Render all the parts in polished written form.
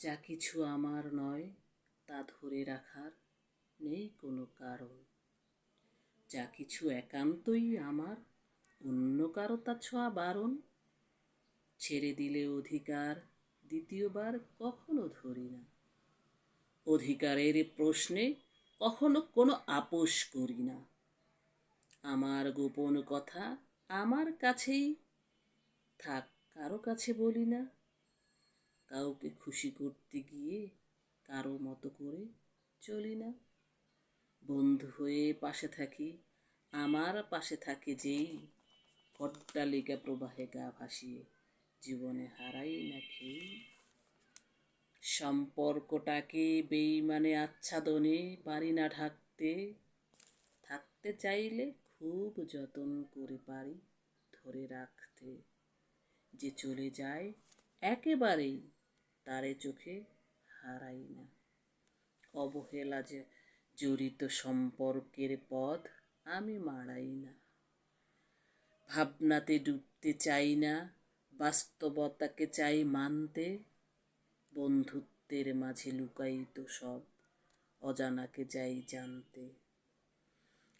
যা কিছু আমার নয় তা ধরে রাখার নেই কোনো কারণ। যা কিছু একান্তই আমার, অন্য কারো তা ছোঁয়া বারণ। ছেড়ে দিলে অধিকার দ্বিতীয়বার কখনো ধরি না। অধিকারের প্রশ্নে কখনো কোনো আপোষ করি না। আমার গোপন কথা আমার কাছেই থাক, কারো কাছে বলি না। কাউকে খুশি করতে গিয়ে কারো মতো করে চলি না। বন্ধু হয়ে পাশে থাকি, আমার পাশে থাকে যেই, অট্টালিকা প্রবাহে গা ভাসিয়ে জীবনে হারাই না খেই। সম্পর্কটাকে বেইমানে আচ্ছাদনে পারি না ঢাকতে। থাকতে চাইলে খুব যতন করে পারি ধরে রাখতে। যে চলে যায় একেবারেই তারে চোখে হারাই না। অবহেলা যে জড়িত সম্পর্কের পথ আমি মাড়াই না। ভাবনাতে ডুবতে চাই না, বাস্তবতাকে চাই মানতে। বন্ধুত্বের মাঝে লুকায়িত সব অজানাকে যাই জানতে।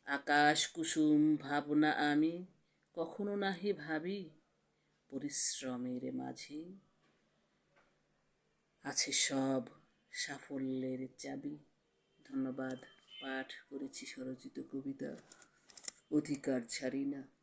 আকাশ কুসুম ভাবনা আমি কখনো নাহি ভাবি, পরিশ্রমের মাঝে আছে সব সাফল্যের চাবি। ধন্যবাদ। পাঠ করেছি স্বরচিত কবিতা অধিকার ছাড়ি না।